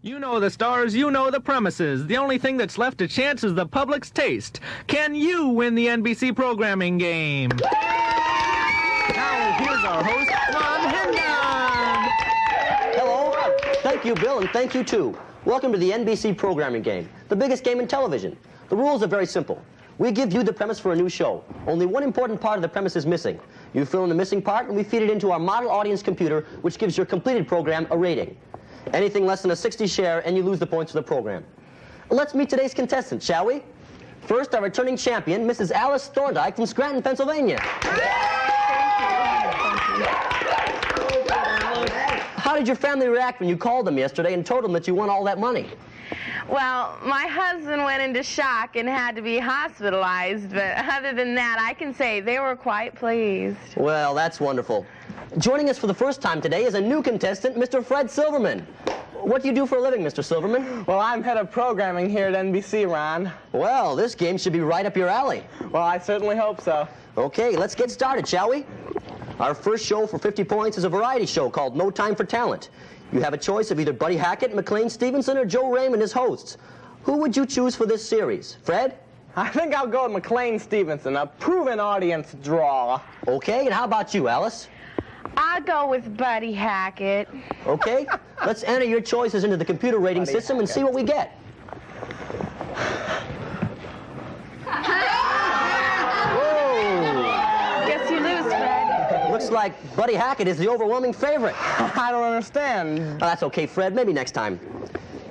You know the stars, you know the premises. The only thing that's left to chance is the public's taste. Can you win the NBC Programming Game? Now, here's our host, Ron Hendon. Hello. Thank you, Bill, and thank you, too. Welcome to the NBC Programming Game, the biggest game in television. The rules are very simple. We give you the premise for a new show. Only one important part of the premise is missing. You fill in the missing part, and we feed it into our model audience computer, which gives your completed program a rating. Anything less than a 60 share, and you lose the points for the program. Let's meet today's contestants, shall we? First, our returning champion, Mrs. Alice Thorndike from Scranton, Pennsylvania. How did your family react when you called them yesterday and told them that you won all that money? Well, my husband went into shock and had to be hospitalized, but other than that, I can say they were quite pleased. Well, that's wonderful. Joining us for the first time today is a new contestant, Mr. Fred Silverman. What do you do for a living, Mr. Silverman? Well, I'm head of programming here at NBC, Ron. Well, this game should be right up your alley. Well, I certainly hope so. Okay, let's get started, shall we? Our first show for 50 points is a variety show called No Time for Talent. You have a choice of either Buddy Hackett, McLean Stevenson, or Joe Raymond as hosts. Who would you choose for this series? Fred? I think I'll go with McLean Stevenson, a proven audience draw. Okay, and how about you, Alice? I'll go with Buddy Hackett. Okay, let's enter your choices into the computer rating Buddy system and see what we get. Whoa! Guess you lose, Fred. Looks like Buddy Hackett is the overwhelming favorite. I don't understand. Oh, that's okay, Fred. Maybe next time.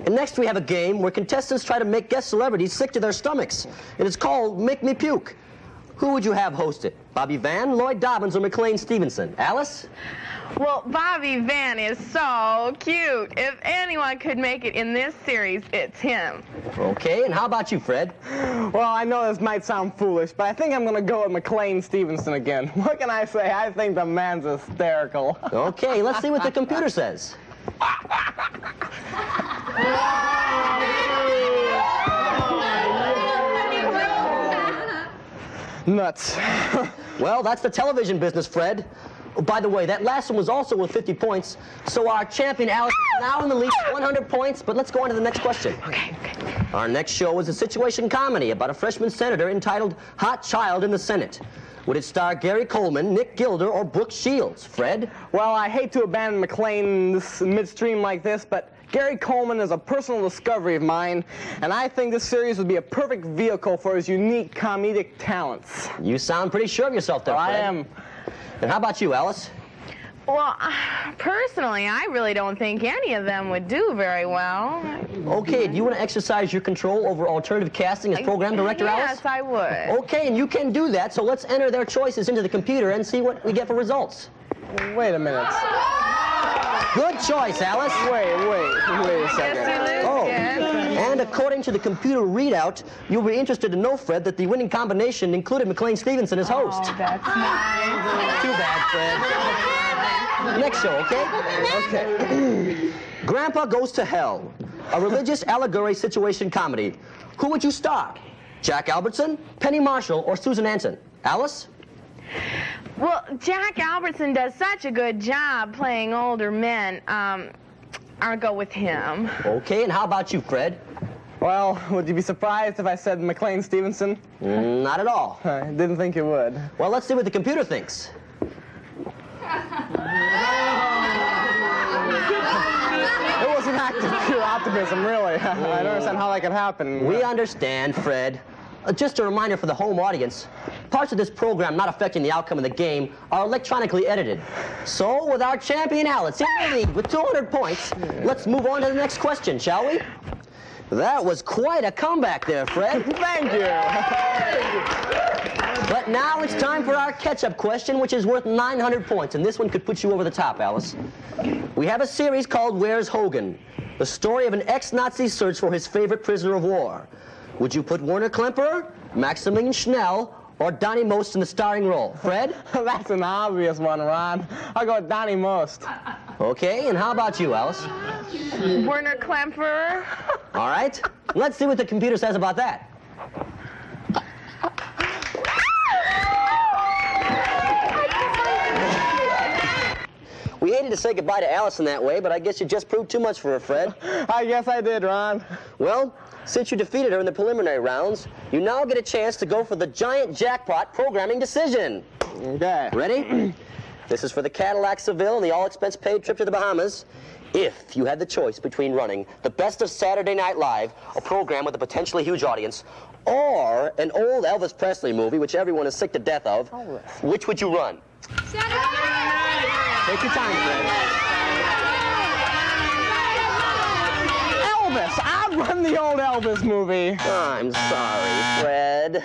And next we have a game where contestants try to make guest celebrities sick to their stomachs. And it's called Me Puke. Who would you have host it? Bobby Van, Lloyd Dobbins, or McLean Stevenson? Alice? Well, Bobby Van is so cute. If anyone could make it in this series, it's him. Okay, and how about you, Fred? Well, I know this might sound foolish, but I think I'm going to go with McLean Stevenson again. What can I say? I think the man's hysterical. Okay, let's see what the computer says. Nuts. Well, that's the television business, Fred. Oh, by the way, that last one was also worth 50 points, so our champion, Alice, is now in the lead, 100 points, but let's go on to the next question. Okay. Our next show is a situation comedy about a freshman senator entitled Hot Child in the Senate. Would it star Gary Coleman, Nick Gilder, or Brooke Shields? Fred? Well, I hate to abandon McLean midstream like this, but Gary Coleman is a personal discovery of mine, and I think this series would be a perfect vehicle for his unique comedic talents. You sound pretty sure of yourself there, Well, Fred. I am. And how about you, Alice? Well, personally, I really don't think any of them would do very well. Okay, do you want to exercise your control over alternative casting as program director, Alice? Yes, I would. Okay, and you can do that, so let's enter their choices into the computer and see what we get for results. Wait a minute. Good choice, Alice. Wait a second. Guess you lose, Oh, kid. and according to the computer readout, you'll be interested to know, Fred, that the winning combination included McLean Stevenson as host. Oh, that's nice. Too bad, Fred. Next show, okay? Okay. Grandpa Goes to Hell, a religious allegory situation comedy. Who would you star? Jack Albertson, Penny Marshall, or Susan Anson? Alice? Well, Jack Albertson does such a good job playing older men. I'll go with him. Okay, and how about you, Fred? Well, would you be surprised if I said McLean Stevenson? Not at all. I didn't think you would. Well, let's see what the computer thinks. It was an act of pure optimism, really. I don't understand how that could happen. We understand, Fred. Just a reminder for the home audience, parts of this program not affecting the outcome of the game are electronically edited. So, with our champion Alice in the lead with 200 points, let's move on to the next question, shall we? That was quite a comeback there, Fred. Thank you. But now it's time for our catch-up question, which is worth 900 points, and this one could put you over the top, Alice. We have a series called Where's Hogan? The story of an ex-Nazi search for his favorite prisoner of war. Would you put Werner Klemperer, Maximilian Schnell, or Donnie Most in the starring role? Fred? That's an obvious one, Ron. I'll go with Donnie Most. Okay, and how about you, Alice? Werner Klemperer. All right, let's see what the computer says about that. We hated to say goodbye to Allison that way, but I guess you just proved too much for her, Fred. I guess I did, Ron. Well, since you defeated her in the preliminary rounds, you now get a chance to go for the giant jackpot programming decision. Okay. Ready? This is for the Cadillac Seville and the all-expense-paid trip to the Bahamas. If you had the choice between running the best of Saturday Night Live, a program with a potentially huge audience, or an old Elvis Presley movie, which everyone is sick to death of, which would you run? Take your time, Fred. Elvis! I'd run the old Elvis movie. I'm sorry, Fred.